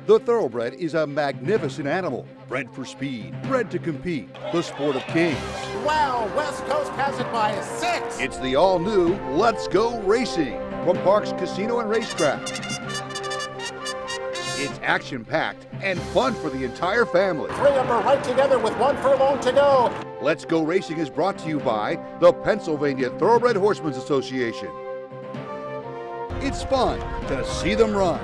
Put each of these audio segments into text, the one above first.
The thoroughbred is a magnificent animal, bred for speed, bred to compete, the sport of kings. Wow, West Coast has it by 6. It's the all-new Let's Go Racing from Parks Casino and Racetrack. It's action-packed and fun for the entire family. 3 of them are right together with 1 furlong to go. Let's Go Racing is brought to you by the Pennsylvania Thoroughbred Horsemen's Association. It's fun to see them run.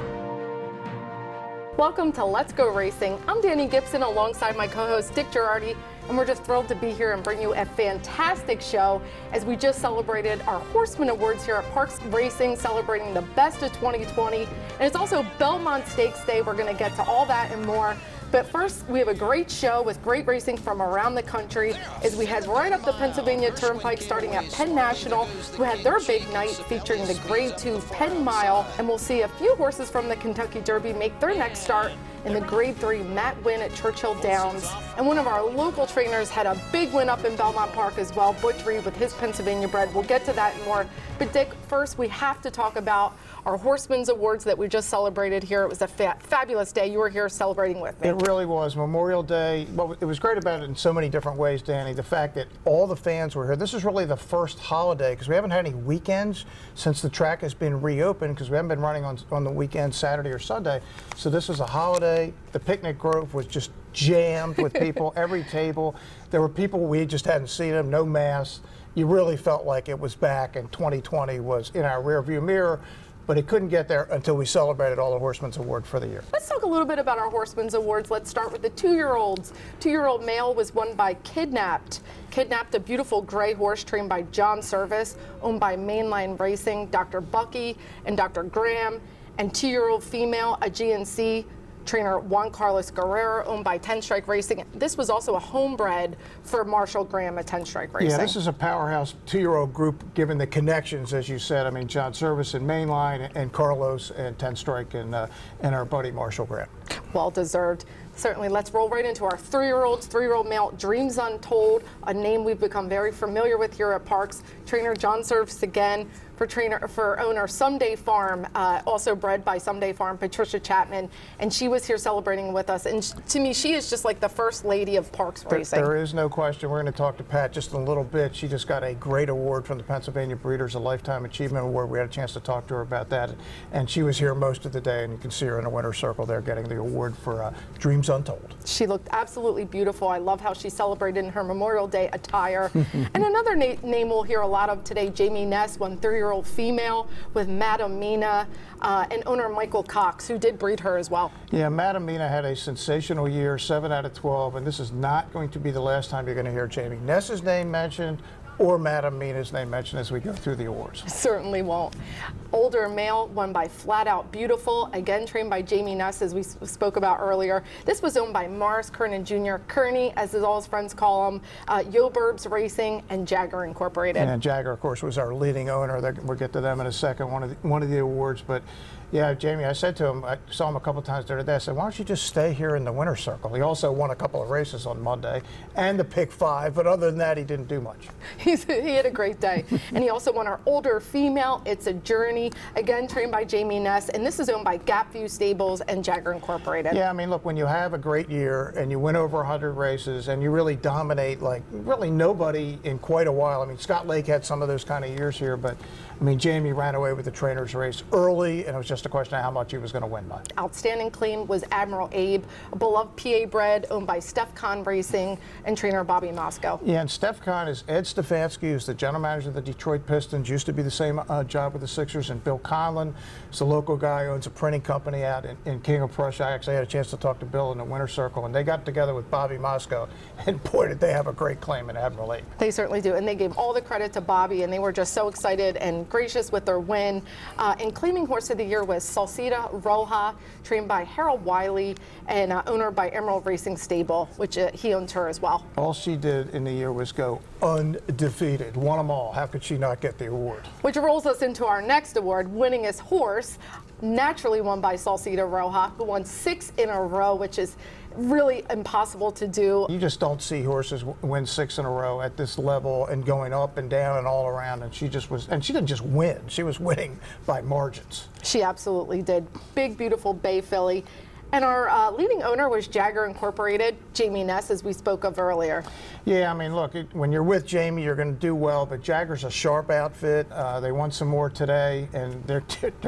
Welcome to Let's Go Racing. I'm Danny Gibson alongside my co-host Dick Girardi, and we're just thrilled to be here and bring you a fantastic show as we just celebrated our Horseman Awards here at Parks Racing, celebrating the best of 2020. And it's also Belmont Stakes Day. We're going to get to all that and more. But first, we have a great show with great racing from around the country as we head right up the Pennsylvania Turnpike, starting at Penn National, who had their big night featuring the Grade 2 Penn Mile. And we'll see a few horses from the Kentucky Derby make their next start in the Grade 3 Matt win at Churchill Downs. And one of our local trainers had a big win up in Belmont Park as well, Butch Reed with his Pennsylvania bred. We'll get to that and more. But Dick, first we have to talk about our Horsemans Awards that we just celebrated here. It was a fabulous day. You were here celebrating with me. It really was. Memorial Day, well, it was great about it in so many different ways, Danny. The fact that all the fans were here. This is really the first holiday because we haven't had any weekends since the track has been reopened because we haven't been running on the weekend, Saturday or Sunday. So this was a holiday. The picnic grove was just jammed with people, every table. There were people we just hadn't seen them, no masks. You really felt like it was back and 2020 was in our rearview mirror. But it couldn't get there until we celebrated all the Horsemen's Award for the year. Let's talk a little bit about our Horsemen's Awards. Let's start with the 2-year-olds. 2-year-old male was won by Kidnapped. Kidnapped, a beautiful gray horse trained by John Service, owned by Mainline Racing, Dr. Bucky and Dr. Graham. And 2-year-old female, a GNC trainer Juan Carlos Guerrero, owned by 10 Strike Racing. This was also a homebred for Marshall Graham at 10 Strike Racing. Yeah, this is a powerhouse 2-year-old group, given the connections, as you said. I mean, John Service and Mainline, and Carlos and 10 Strike, and our buddy Marshall Graham. Well deserved. Certainly. Let's roll right into our 3-year-olds. 3-year-old male, Dreams Untold, a name we've become very familiar with here at Parks. Trainer John Service again. For owner Someday Farm, also bred by Someday Farm, Patricia Chapman, and she was here celebrating with us. And to me, she is just like the first lady of Parks Racing. There is no question. We're going to talk to Pat just in a little bit. She just got a great award from the Pennsylvania Breeders, a Lifetime Achievement Award. We had a chance to talk to her about that, and she was here most of the day, and you can see her in the winner's circle there getting the award for Dreams Untold. She looked absolutely beautiful. I love how she celebrated in her Memorial Day attire. And another name we'll hear a lot of today, Jamie Ness, won 3-year-old female with Madam Mina, and owner Michael Cox, who did breed her as well. Yeah, Madam Mina had a sensational year, 7 out of 12, and this is not going to be the last time you're going to hear Jamie Ness's name mentioned or Madam Mina's name mentioned as we go through the awards. Certainly won't. Older male, won by Flat Out Beautiful, again trained by Jamie Ness, as we spoke about earlier. This was owned by Morris Kernan Jr., Kearney, as all his friends call him, Yo Burbs Racing, and Jagger Incorporated. And Jagger, of course, was our leading owner. We'll get to them in a second, one of the awards. But yeah, Jamie, I said to him, I saw him a couple times during the day, I said, why don't you just stay here in the winner's circle? He also won a couple of races on Monday and the Pick 5, but other than that, he didn't do much. He had a great day. And he also won our older female, It's a Journey, again trained by Jamie Ness, and this is owned by Gapview Stables and Jagger Incorporated. Yeah, I mean, look, when you have a great year and you win over 100 races and you really dominate like really nobody in quite a while. I mean, Scott Lake had some of those kind of years here, but I mean, Jamie ran away with the trainer's race early, and it was just a question of how much he was going to win by. Outstanding claim was Admiral Abe, a beloved PA bred owned by Steph Kahn Racing and trainer Bobby Moscow. Yeah, and Steph Kahn is Ed Stefanski, who's the general manager of the Detroit Pistons, used to be the same job with the Sixers, and Bill Conlon is a local guy who owns a printing company out in King of Prussia. I actually had a chance to talk to Bill in the winner's circle, and they got together with Bobby Moscow, and boy, did they have a great claim in Admiral Abe. They certainly do, and they gave all the credit to Bobby, and they were just so excited and gracious with their win. And claiming horse of the year was Salsita Roja, trained by Harold Wiley and owner by Emerald Racing Stable, which he owns her as well. All she did in the year was go undefeated, won them all. How could she not get the award? Which rolls us into our next award, winningest horse, naturally won by Salsita Roja, who won 6 in a row, which is really impossible to do. You just don't see horses win 6 in a row at this level and going up and down and all around, and she just was, and she didn't just win, she was winning by margins. She absolutely did. Big, beautiful bay filly. And our leading owner was Jagger Incorporated, Jamie Ness, as we spoke of earlier. Yeah, I mean, look, when you're with Jamie, you're going to do well, but Jagger's a sharp outfit. They won some more today, and they're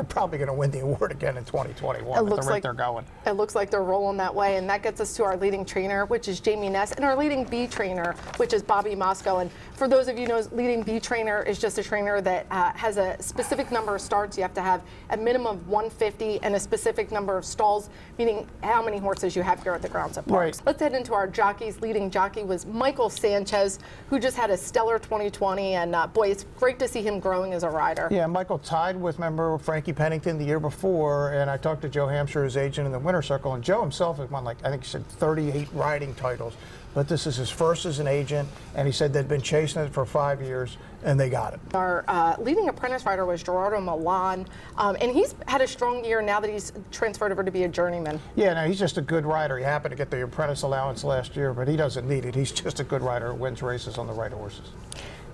probably going to win the award again in 2021 at the rate they're going. It looks like they're rolling that way, and that gets us to our leading trainer, which is Jamie Ness, and our leading B trainer, which is Bobby Moscow. And for those of you who know, leading B trainer is just a trainer that has a specific number of starts. You have to have a minimum of 150 and a specific number of stalls, meaning how many horses you have here at the grounds at Parks. Right. Let's head into our jockeys. Leading jockey was Michael Sanchez, who just had a stellar 2020, and boy, it's great to see him growing as a rider. Yeah, Michael tied with, member Frankie Pennington the year before, and I talked to Joe Hampshire, his agent in the winner's circle, and Joe himself has won, like, I think he said 38 riding titles, but this is his first as an agent, and he said they'd been chasing it for 5 years, and they got it. Our leading apprentice rider was Gerardo Milan, and he's had a strong year now that he's transferred over to be a journeyman. Yeah, no, he's just a good rider. He happened to get the apprentice allowance last year, but he doesn't need it. He's just a good rider who wins races on the right horses.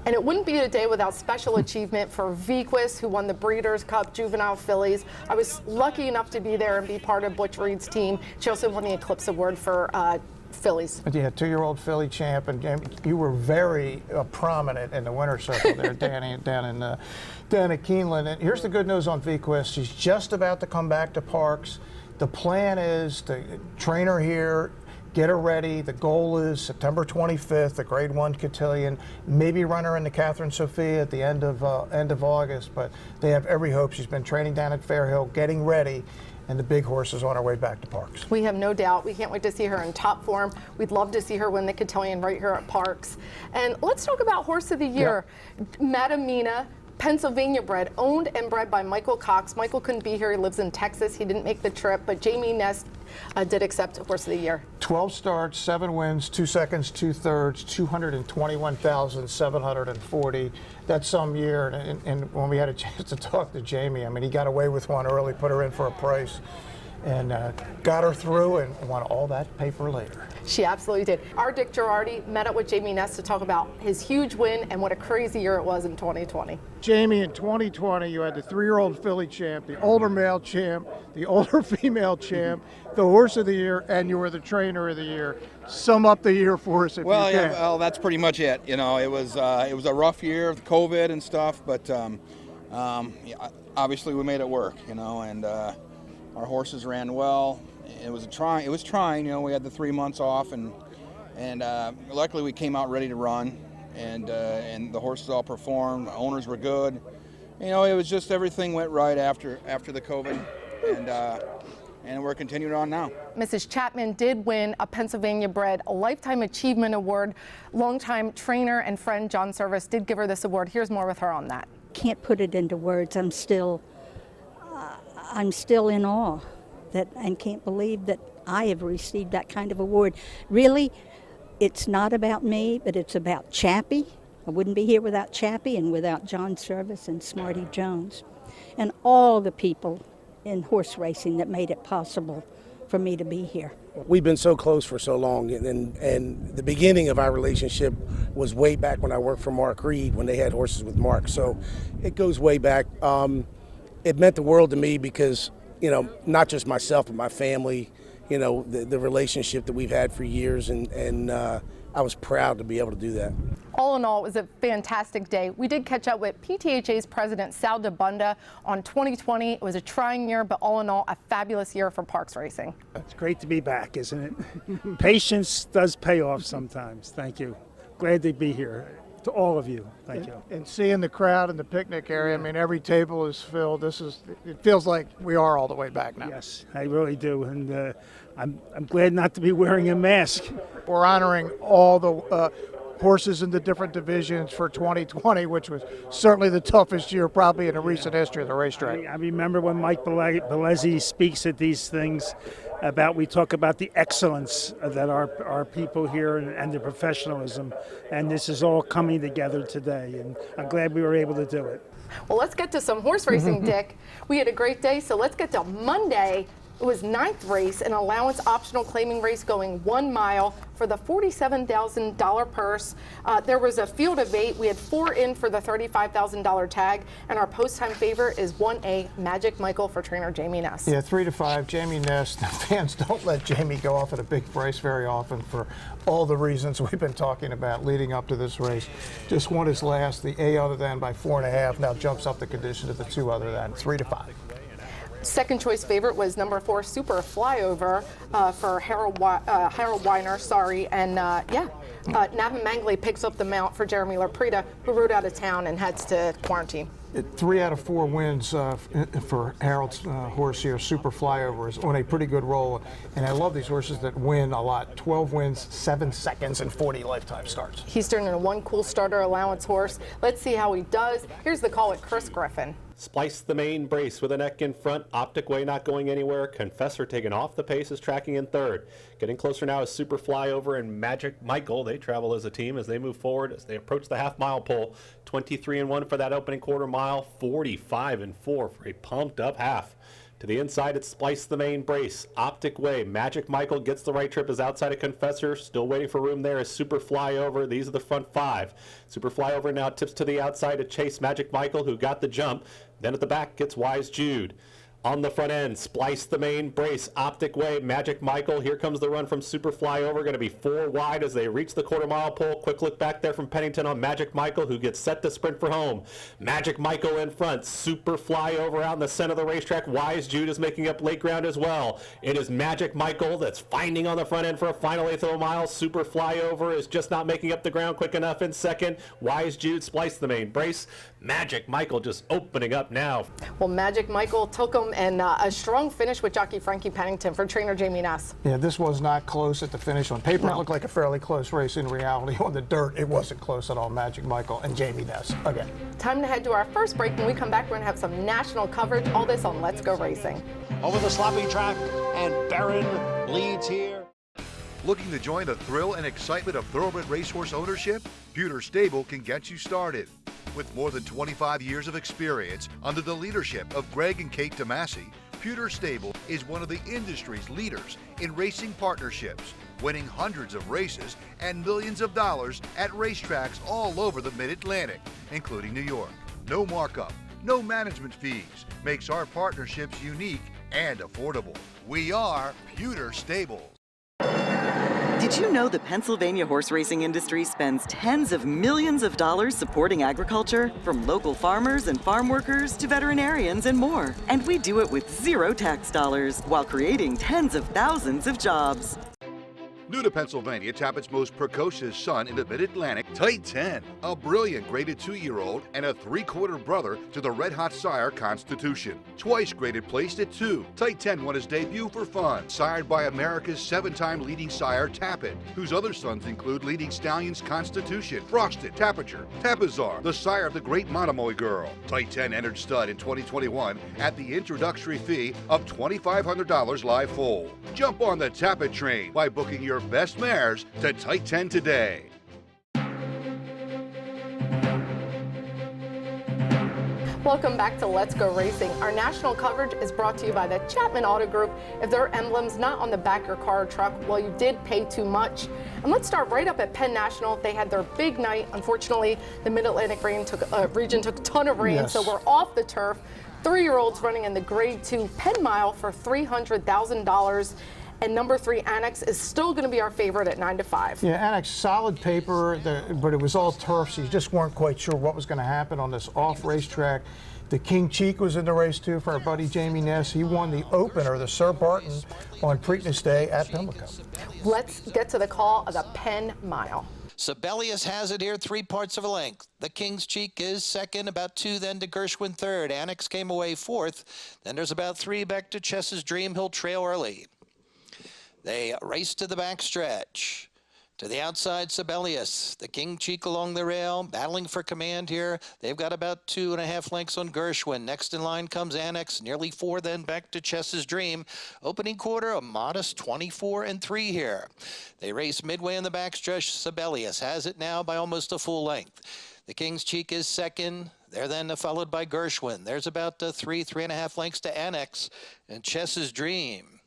And it wouldn't be a day without special achievement for Vequist, who won the Breeders' Cup Juvenile Fillies. I was lucky enough to be there and be part of Butch Reed's team. She also won the Eclipse Award for fillies. But yeah, 2-year-old filly champ, and you were very prominent in the winner's circle there, Danny, down at Keeneland. And here's the good news on Vequist. She's just about to come back to Parks. The plan is to train her here, get her ready. The goal is September 25th, the Grade 1 Cotillion. Maybe run her into Catherine Sophia at the end of August. But they have every hope. She's been training down at Fairhill, getting ready, and the big horse is on her way back to Parks. We have no doubt. We can't wait to see her in top form. We'd love to see her win the Cotillion right here at Parks. And let's talk about Horse of the Year. Yep. Madamina, Pennsylvania bred, owned and bred by Michael Cox. Michael couldn't be here. He lives in Texas. He didn't make the trip, but Jamie Ness did accept Horse of the Year. 12 starts, 7 wins, 2 seconds, 2 thirds, 221,740. That's some year. And when we had a chance to talk to Jamie, I mean, he got away with one early, put her in for a price, and got her through and won all that paper later. She absolutely did. Our Dick Girardi met up with Jamie Ness to talk about his huge win and what a crazy year it was in 2020. Jamie, in 2020, you had the 3-year-old filly champ, the older male champ, the older female champ, the Horse of the Year, and you were the Trainer of the Year. Sum up the year for us if you can. Yeah, well, that's pretty much it. You know, it was a rough year with COVID and stuff, but yeah, obviously we made it work. You know, and our horses ran well. It was trying. You know, we had the 3 months off, and luckily we came out ready to run, and the horses all performed. The owners were good. You know, it was just everything went right after the COVID, and we're continuing on now. Mrs. Chapman did win a Pennsylvania bred Lifetime Achievement Award. Longtime trainer and friend John Service did give her this award. Here's more with her on that. Can't put it into words. I'm still in awe and can't believe that I have received that kind of award. Really, it's not about me, but it's about Chappie. I wouldn't be here without Chappie and without John Service and Smarty Jones and all the people in horse racing that made it possible for me to be here. We've been so close for so long, and the beginning of our relationship was way back when I worked for Mark Reed, when they had horses with Mark. So it goes way back. It meant the world to me because, you know, not just myself, but my family, you know, the relationship that we've had for years, and I was proud to be able to do that. All in all, it was a fantastic day. We did catch up with PTHA's president, Sal DeBunda, on 2020. It was a trying year, but all in all, a fabulous year for Parks Racing. It's great to be back, isn't it? Patience does pay off sometimes. Thank you. Glad to be here. To all of you, thank you. And seeing the crowd in the picnic area, I mean, every table is filled. It feels like we are all the way back now. Yes, I really do, and I'm glad not to be wearing a mask. We're honoring all the horses in the different divisions for 2020, which was certainly the toughest year probably in the recent history of the racetrack. I remember when Mike Bellezzi speaks at these things we talk about the excellence that our people here and the professionalism, and this is all coming together today, and I'm glad we were able to do it. Well, let's get to some horse racing, Dick. We had a great day, so let's get to Monday, It was 9th race, an allowance optional claiming race going 1 mile for the $47,000 purse. There was a field of 8. We had 4 in for the $35,000 tag, and our post-time favorite is 1A Magic Michael for trainer Jamie Ness. Yeah, 3-5, Jamie Ness. The fans don't let Jamie go off at a big price very often for all the reasons we've been talking about leading up to this race. Just won his last, the A other than by 4.5, now jumps up the condition to the 2 other than, 3-5. Second choice favorite was number 4 Super Flyover for Harold Weiner, and Navin Mangley picks up the mount for Jeremy Laprida, who rode out of town and heads to quarantine. 3 out of 4 wins for Harold's horse here, Super Flyover, is on a pretty good roll. And I love these horses that win a lot. 12 wins, 7 seconds, and 40 lifetime starts. He's turning a 1 cool starter allowance horse. Let's see how he does. Here's the call with Chris Griffin. Splice the main, brace with a neck in front, Optic Way not going anywhere, Confessor taking off the pace is tracking in third. Getting closer now is Super Flyover and Magic Michael. They travel as a team as they move forward as they approach the half-mile pole. 23-1 for that opening quarter mile, 45-4 for a pumped up half. To the inside, it's Splice the main, brace, Optic Way. Magic Michael gets the right trip, is outside of Confessor. Still waiting for room there is Super Flyover. These are the front 5. Super Flyover now tips to the outside to chase Magic Michael, who got the jump. Then at the back gets Wise Jude. On the front end, Splice the main, brace, Optic Way, Magic Michael. Here comes the run from Super Flyover. Going to be 4 wide as they reach the quarter-mile pole. Quick look back there from Pennington on Magic Michael, who gets set to sprint for home. Magic Michael in front. Super Flyover out in the center of the racetrack. Wise Jude is making up late ground as well. It is Magic Michael that's finding on the front end for a final 1/8 of a mile. Super Flyover is just not making up the ground quick enough in second. Wise Jude, Splice the main, brace. Magic Michael just opening up now. Well, Magic Michael took him, and a strong finish with jockey Frankie Pennington for trainer Jamie Ness. Yeah, this was not close at the finish. On paper, No. It looked like a fairly close race. In reality, on the dirt, it wasn't close at all. Magic Michael and Jamie Ness again. Time to head to our first break. When we come back, we're going to have some national coverage. All this on Let's Go Racing. Over the sloppy track, and Barron leads here. Looking to join the thrill and excitement of thoroughbred racehorse ownership? Pewter Stable can get you started. With more than 25 years of experience under the leadership of Greg and Kate DeMasi, Pewter Stable is one of the industry's leaders in racing partnerships, winning hundreds of races and millions of dollars at racetracks all over the Mid-Atlantic, including New York. No markup, no management fees, makes our partnerships unique and affordable. We are Pewter Stable. Did you know the Pennsylvania horse racing industry spends tens of millions of dollars supporting agriculture? From local farmers and farm workers to veterinarians and more. And we do it with 0 tax dollars while creating tens of thousands of jobs. New to Pennsylvania, Tappett's most precocious son in the Mid-Atlantic, Tight 10, a brilliant graded 2-year-old and a 3/4 brother to the red-hot sire Constitution. Twice graded placed at 2, Tight 10 won his debut for fun, sired by America's 7-time leading sire Tappet, whose other sons include leading stallions Constitution, Frosted, Tapiture, Tapizar, the sire of the great Monomoy Girl. Tight 10 entered stud in 2021 at the introductory fee of $2,500 live foal. Jump on the Tappet train by booking your best mares to Tight 10 today. Welcome back to Let's Go Racing. Our national coverage is brought to you by the Chapman Auto Group. If their emblem's not on the back of your car or truck, well, you did pay too much. And let's start right up at Penn National. They had their big night. Unfortunately, the Mid-Atlantic region took a ton of rain, Yes. so we're off the turf. 3-year-olds running in the Grade 2 Penn Mile for $300,000. And number 3, Annex, is still going to be our favorite at 9-5. Yeah, Annex, solid paper, but it was all turf, so you just weren't quite sure what was going to happen on this off racetrack. The King Cheek was in the race too for our buddy Jamie Ness. He won the opener, the Sir Barton, on Preakness Day at Pimlico. Let's get to the call of the Penn Mile. Sibelius has it here, 3 parts of a length. The King's Cheek is second, about 2 then to Gershwin third. Annex came away fourth. Then there's about 3 back to Chess's Dream. He'll trail early. They race to the backstretch. To the outside, Sibelius. The King Cheek along the rail, battling for command here. They've got about 2.5 lengths on Gershwin. Next in line comes Annex, nearly 4 then back to Chess's Dream. Opening quarter, a modest 24-3 here. They race midway in the backstretch. Sibelius has it now by almost a full length. The King's Cheek is second. They're then followed by Gershwin. There's about 3.5 lengths to Annex and Chess's Dream.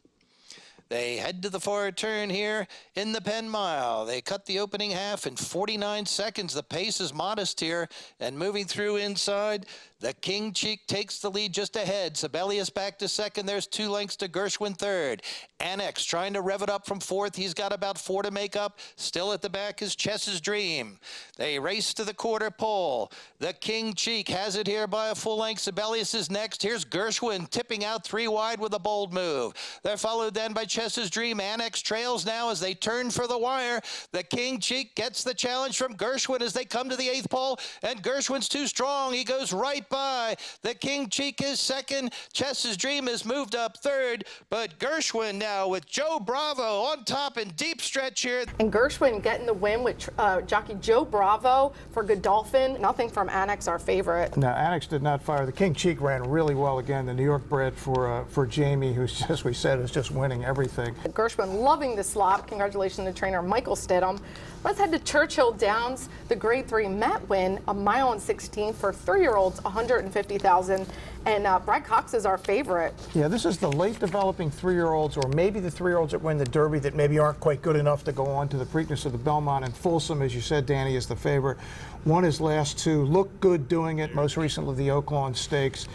They head to the far turn here in the Penn Mile. They cut the opening half in 49 seconds. The pace is modest here, and moving through inside, the King Cheek takes the lead just ahead. Sibelius back to second. There's 2 lengths to Gershwin third. Annex trying to rev it up from fourth. He's got about 4 to make up. Still at the back is Chess's Dream. They race to the quarter pole. The King Cheek has it here by a full length. Sibelius is next. Here's Gershwin tipping out 3 wide with a bold move. They're followed then by Chess's Dream. Annex trails now as they turn for the wire. The King Cheek gets the challenge from Gershwin as they come to the 8th pole, and Gershwin's too strong. He goes right by. The King Cheek is second. Chess's Dream has moved up third, but Gershwin now with Joe Bravo on top in deep stretch here. And Gershwin getting the win with jockey Joe Bravo for Godolphin. Nothing from Annex, our favorite. No, Annex did not fire. The King Cheek ran really well again. The New York bred for Jamie, who's, as we said, is just winning everything. Gershwin loving the slop. Congratulations to trainer Michael Stidham. Let's head to Churchill Downs. The Grade 3 Met win, a mile and 16 for 3-year-olds, $150,000. And Brad Cox is our favorite. Yeah, this is the late developing 3-year-olds, or maybe the 3-year-olds that win the Derby that maybe aren't quite good enough to go on to the Preakness of the Belmont. And Folsom, as you said, Danny, is the favorite. Won his last 2, looked good doing it, most recently the Oaklawn Stakes.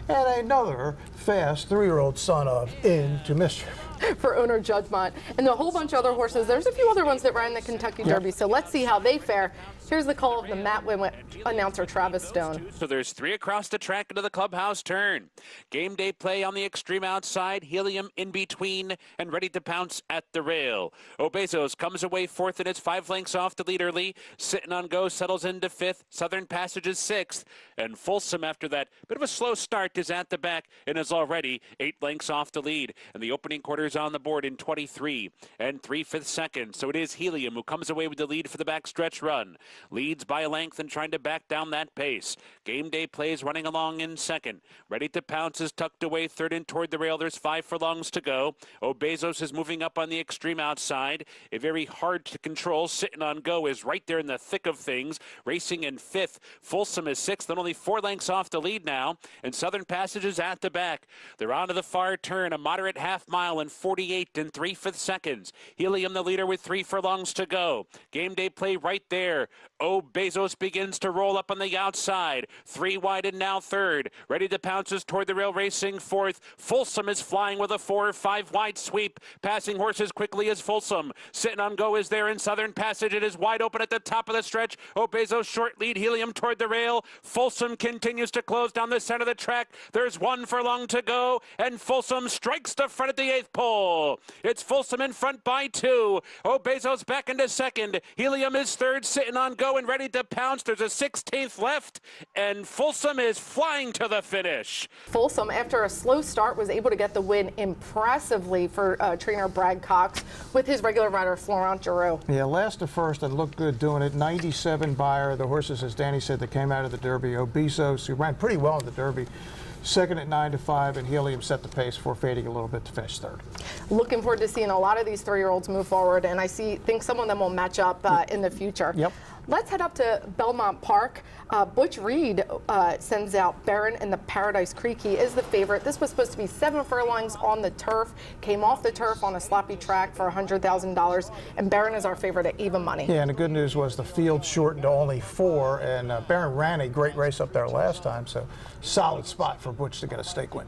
And another fast 3-year-old son of Into Mischief. For owner Judgment. And a whole bunch of other horses. There's a few other ones that ran the Kentucky Derby, so let's see how they fare. Here's the call of the Matt Win with announcer Travis Stone. So there's 3 across the track into the clubhouse turn. Game day play on the extreme outside, Helium in between, and ready to pounce at the rail. Obezos comes away 4th and it's 5 lengths off the lead early. Sitting on Go settles into 5th. Southern Passage is 6th. And Folsom, after that bit of a slow start, is at the back and is already 8 lengths off the lead. And the opening quarter is on the board in 23 and 3/5 seconds. So it is Helium who comes away with the lead for the backstretch run. Leads by a length and trying to back down that pace. Game day plays running along in second. Ready to pounce is tucked away third and toward the rail. There's 5 furlongs to go. Obezos is moving up on the extreme outside. A very hard to control. Sitting on Go is right there in the thick of things. Racing in 5th. Folsom is 6th and only 4 lengths off the lead now. And Southern Passage is at the back. They're onto the far turn. A moderate half mile in 48 and 3/5 seconds. Helium the leader with 3 furlongs to go. Game day play right there. Bezos begins to roll up on the outside. 3 wide and now third. Ready to pounces toward the rail, racing 4th. Folsom is flying with a 4 or 5 wide sweep. Passing horses quickly as Folsom. Sitting on Go is there in Southern Passage. It is wide open at the top of the stretch. Bezos short lead. Helium toward the rail. Folsom continues to close down the center of the track. There's 1 furlong to go, and Folsom strikes the front at the 8th pole. It's Folsom in front by 2. Bezos back into second. Helium is third, sitting on Go and ready to pounce. There's a 16th left, and Folsom is flying to the finish. Folsom, after a slow start, was able to get the win impressively for trainer Brad Cox with his regular rider Florent Giroux. Yeah, last to first and looked good doing it. 97 buyer. The horses, as Danny said, that came out of the Derby. Obezos, who ran pretty well in the Derby, second at 9-5, and Helium set the pace for fading a little bit to finish third. Looking forward to seeing a lot of these 3-year-olds move forward, and I think some of them will match up in the future. Yep. Let's head up to Belmont Park. Butch Reed sends out Barron in the Paradise Creek. He is the favorite. This was supposed to be 7 furlongs on the turf. Came off the turf on a sloppy track for $100,000, and Barron is our favorite at even money. Yeah, and the good news was the field shortened to only 4, and Barron ran a great race up there last time, so solid spot for Butch to get a stake win.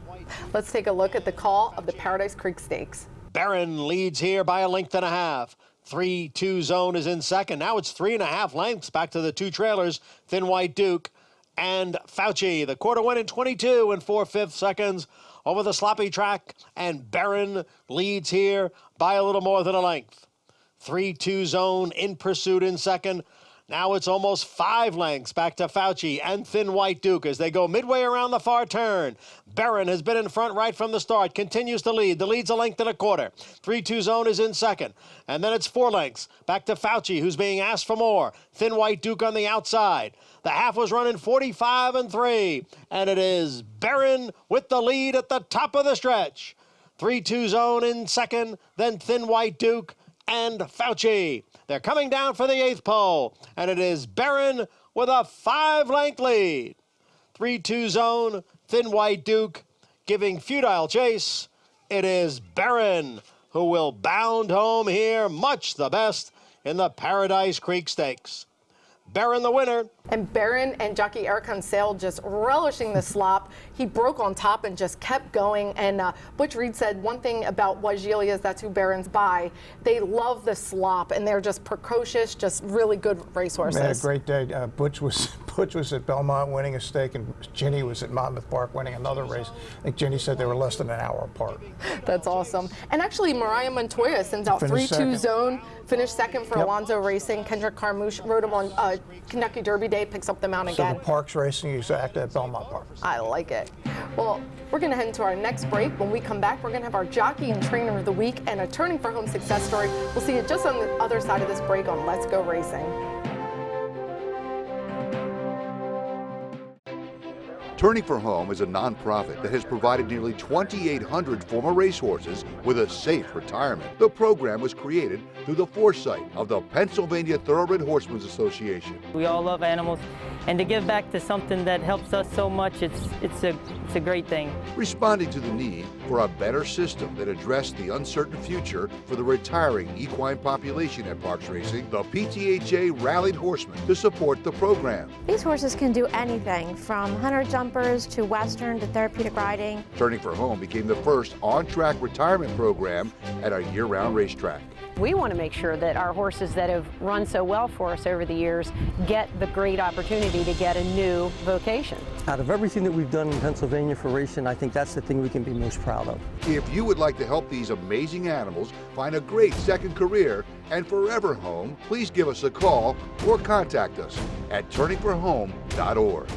Let's take a look at the call of the Paradise Creek Stakes. Barron leads here by 1.5 lengths. 3-2 zone is in second. Now it's 3.5 lengths back to the 2 trailers, Thin White Duke and Fauci. The quarter went in 22 and 4/5 seconds over the sloppy track, and Barron leads here by a little more than a length. 3-2 zone in pursuit in second. Now it's almost 5 lengths back to Fauci and Thin White Duke as they go midway around the far turn. Barron has been in front right from the start, continues to lead. The lead's 1.25 lengths. 3-2 zone is in second. And then it's 4 lengths back to Fauci, who's being asked for more. Thin White Duke on the outside. The half was running 45 and 3. And it is Barron with the lead at the top of the stretch. 3-2 zone in second, then Thin White Duke and Fauci. They're coming down for the 8th pole, and it is Barron with a 5-length lead. 3-2 zone, Thin White Duke giving futile chase. It is Barron who will bound home here, much the best in the Paradise Creek Stakes. Barron the winner. And Barron and jockey Eric Hunsale just relishing the slop. He broke on top and just kept going. And Butch Reed said one thing about Wajilias, that's who Barron's by. They love the slop, and they're just precocious, just really good racehorses. They had a great day. Butch was at Belmont winning a stake, and Ginny was at Monmouth Park winning another race. I think Ginny said they were less than an hour apart. That's awesome. And actually, Mariah Montoya sends out 3-2 zone, finished second for Alonzo Racing. Kendrick Carmouche rode him on Kentucky Derby Day, picks up the mount again. So the Parks Racing exact at Belmont Park. I like it. Well, we're going to head into our next break. When we come back, we're going to have our jockey and trainer of the week and a turning for home success story. We'll see you just on the other side of this break on Let's Go Racing. Turning for Home is a nonprofit that has provided nearly 2,800 former racehorses with a safe retirement. The program was created through the foresight of the Pennsylvania Thoroughbred Horsemen's Association. We all love animals, and to give back to something that helps us so much, it's a great thing. Responding to the need for a better system that addressed the uncertain future for the retiring equine population at Parks Racing, the PTHA rallied horsemen to support the program. These horses can do anything from hunter jumpers to western to therapeutic riding. Turning for Home became the first on-track retirement program at a year-round racetrack. We want to make sure that our horses that have run so well for us over the years get the great opportunity to get a new vocation. Out of everything that we've done in Pennsylvania for racing, I think that's the thing we can be most proud of. If you would like to help these amazing animals find a great second career and forever home, please give us a call or contact us at turningforhome.org.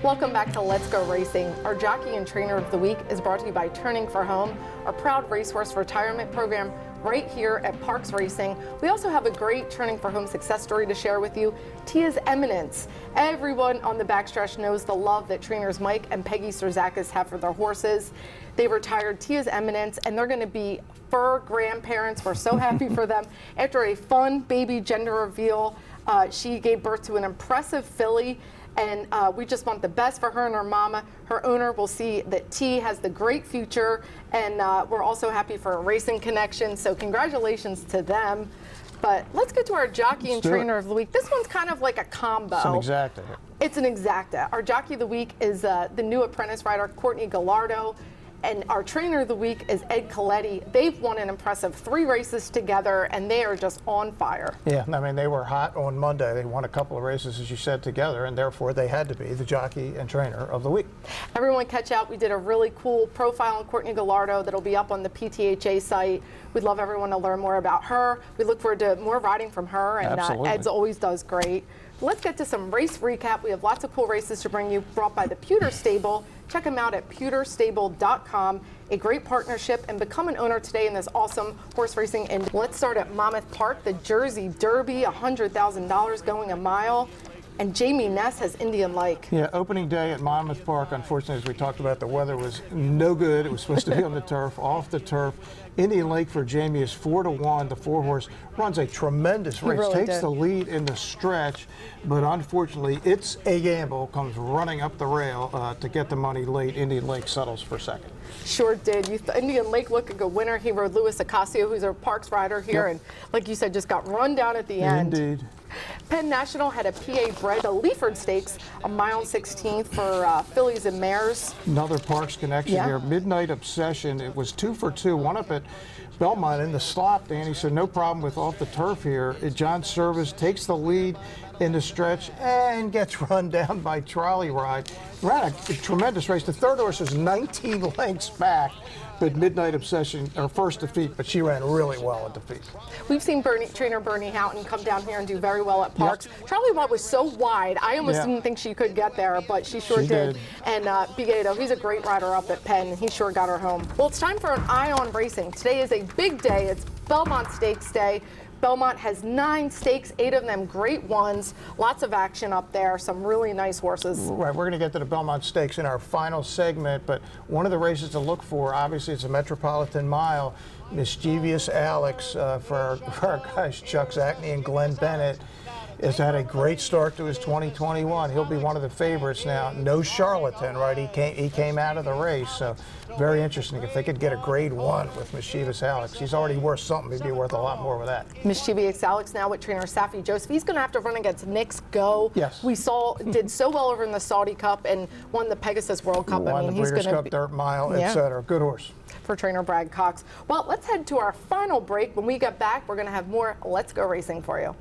Welcome back to Let's Go Racing. Our jockey and trainer of the week is brought to you by Turning for Home, our proud racehorse retirement program right here at Parks Racing. We also have a great Turning for Home success story to share with you. Tia's Eminence. Everyone on the backstretch knows the love that trainers Mike and Peggy Strzakis have for their horses. They retired Tia's Eminence, and they're going to be fur grandparents. We're so happy for them. After a fun baby gender reveal, she gave birth to an impressive filly. And we just want the best for her and her mama. Her owner will see that T has the great future, and we're also happy for a racing connection. So congratulations to them. But let's get to our jockey and trainer of the week. This one's kind of like a combo. It's an exacta. It's an exacta. Our jockey of the week is the new apprentice rider, Courtney Gallardo. And our trainer of the week is Ed Coletti. They've won an impressive 3 races together, and they are just on fire. Yeah, I mean, they were hot on Monday. They won a couple of races, as you said, together, and therefore they had to be the jockey and trainer of the week. Everyone catch out. We did a really cool profile on Courtney Gallardo that'll be up on the PTHA site. We'd love everyone to learn more about her. We look forward to more riding from her, and Ed's always does great. Let's get to some race recap. We have lots of cool races to bring you, brought by the Pewter Stable. Check them out at pewterstable.com. A great partnership, and become an owner today in this awesome horse racing industry. Let's start at Monmouth Park, the Jersey Derby, $100,000 going a mile. And Jamie Ness has Indian Lake. Yeah, opening day at Monmouth Park, unfortunately, as we talked about, the weather was no good. It was supposed to be on the turf, off the turf. Indian Lake for Jamie is 4-1. The 4-horse runs a tremendous race, takes the lead in the stretch, but unfortunately, it's a gamble, comes running up the rail to get the money late. Indian Lake settles for second. Sure did. Indian Lake looked like a winner. He rode Louis Acasio, who's a Parks rider here, and like you said, just got run down at the end. Indeed. Penn National had a PA bred, the Leaford Stakes, a mile 16th for fillies and mares. Another Parks connection here. Midnight Obsession. It was 2 for 2. One up at Belmont in the slop, Danny, so no problem with off the turf here. John Service takes the lead in the stretch and gets run down by Trolley Ride. Ran a tremendous race. The third horse was 19 lengths back, but Midnight Obsession, her first defeat, but she ran really well at defeat. We've seen trainer Bernie Houghton come down here and do very well at Parks. Trolley Ride was so wide, I almost didn't think she could get there, but she sure did. And Bigato, he's a great rider up at Penn. He sure got her home. Well, it's time for an Eye on Racing. Today is a big day. It's Belmont Stakes Day. Belmont has 9 stakes, 8 of them great ones. Lots of action up there, some really nice horses. Right, we're going to get to the Belmont Stakes in our final segment, but one of the races to look for, obviously, it's a Metropolitan Mile. Mischievous Alex for our guys Chuck Zackney and Glenn Bennett has had a great start to his 2021. He'll be one of the favorites now. No charlatan, right? He came out of the race, so very interesting. If they could get a grade 1 with Mischievous Alex, he's already worth something. He'd be worth a lot more with that. Mischievous Alex now with trainer Safi Joseph. He's going to have to run against Nick's Go. Yes. We saw did so well over in the Saudi Cup and won the Pegasus World Cup. Won the Breeders' Cup, Dirt Mile, etc. Good horse. For trainer Brad Cox. Well, let's head to our final break. When we get back, we're going to have more Let's Go Racing for you.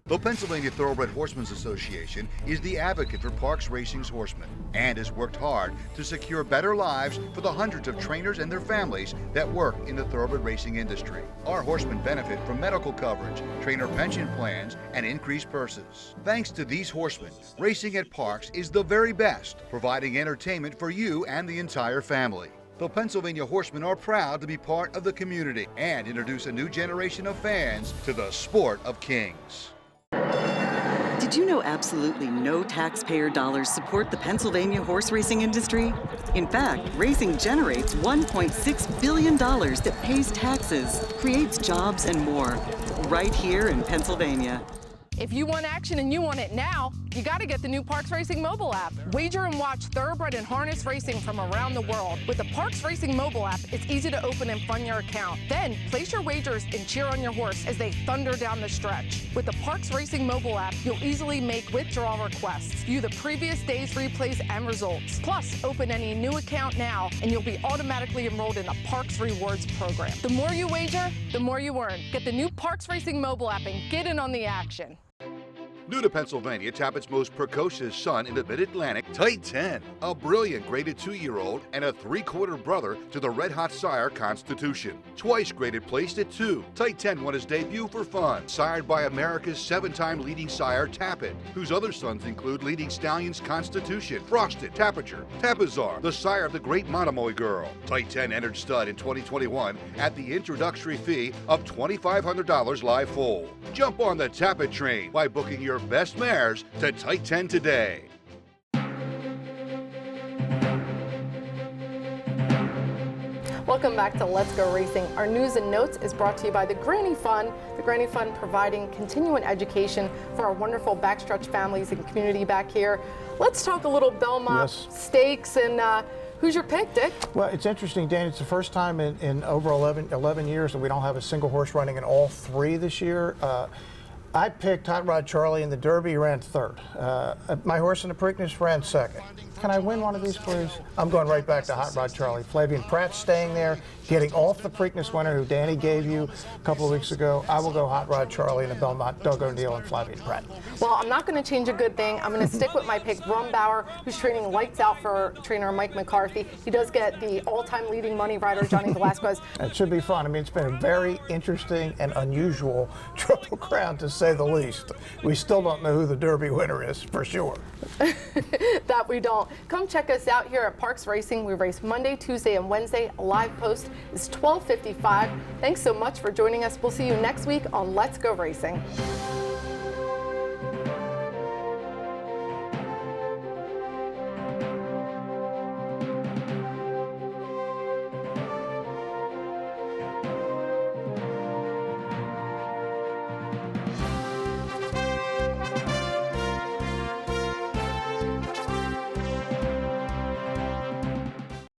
The Pennsylvania Thoroughbred Horsemen's Association is the advocate for Parks Racing's horsemen and has worked hard to secure better lives for the hundreds of trainers and their families that work in the thoroughbred racing industry. Our horsemen benefit from medical coverage, trainer pension plans, and increased purses. Thanks to these horsemen, racing at Parks is the very best, providing entertainment for you and the entire family. The Pennsylvania Horsemen are proud to be part of the community and introduce a new generation of fans to the sport of kings. Did you know absolutely no taxpayer dollars support the Pennsylvania horse racing industry? In fact, racing generates $1.6 billion that pays taxes, creates jobs, and more, right here in Pennsylvania. If you want action and you want it now, you got to get the new Parks Racing mobile app. Wager and watch thoroughbred and harness racing from around the world. With the Parks Racing mobile app, it's easy to open and fund your account. Then place your wagers and cheer on your horse as they thunder down the stretch. With the Parks Racing mobile app, you'll easily make withdrawal requests, view the previous day's replays and results. Plus, open any new account now and you'll be automatically enrolled in the Parks Rewards program. The more you wager, the more you earn. Get the new Parks Racing mobile app and get in on the action. New to Pennsylvania, Chapman's most precocious son in the Mid-Atlantic, Tight 10, a brilliant graded 2-year-old and a 3/4 brother to the red-hot sire Constitution. Twice graded placed at 2, Tight 10 won his debut for fun, sired by America's 7-time leading sire Chapman, whose other sons include leading stallions Constitution, Frosted, Tapiture, Tapizar, the sire of the great Monomoy Girl. Tight 10 entered stud in 2021 at the introductory fee of $2,500 live full. Jump on the Tapit train by booking your best mares to Tight 10 today. Welcome back to Let's Go Racing. Our news and notes is brought to you by the Granny Fund. The Granny Fund providing continuing education for our wonderful backstretch families and community back here. Let's talk a little Belmont Stakes and who's your pick, Dick? Well, it's interesting, Dan. It's the first time in over 11 years that we don't have a single horse running in all 3 this year. I picked Hot Rod Charlie in the Derby, ran 3rd. My horse in the Preakness ran 2nd. Can I win one of these, please? I'm going right back to Hot Rod Charlie. Flavian Pratt's staying there, getting off the Preakness winner who Danny gave you a couple of weeks ago. I will go Hot Rod Charlie in the Belmont, Doug O'Neill and Flavian Pratt. Well, I'm not going to change a good thing. I'm going to stick with my pick, Rumbauer, who's training lights out for trainer Mike McCarthy. He does get the all-time leading money rider, Johnny Velasquez. It should be fun. I mean, it's been a very interesting and unusual Triple Crown, to say the least. We still don't know who the Derby winner is, for sure. That we don't. Come check us out here at Parks Racing. We race Monday, Tuesday, and Wednesday. A live post is 12:55. Thanks so much for joining us. We'll see you next week on Let's Go Racing.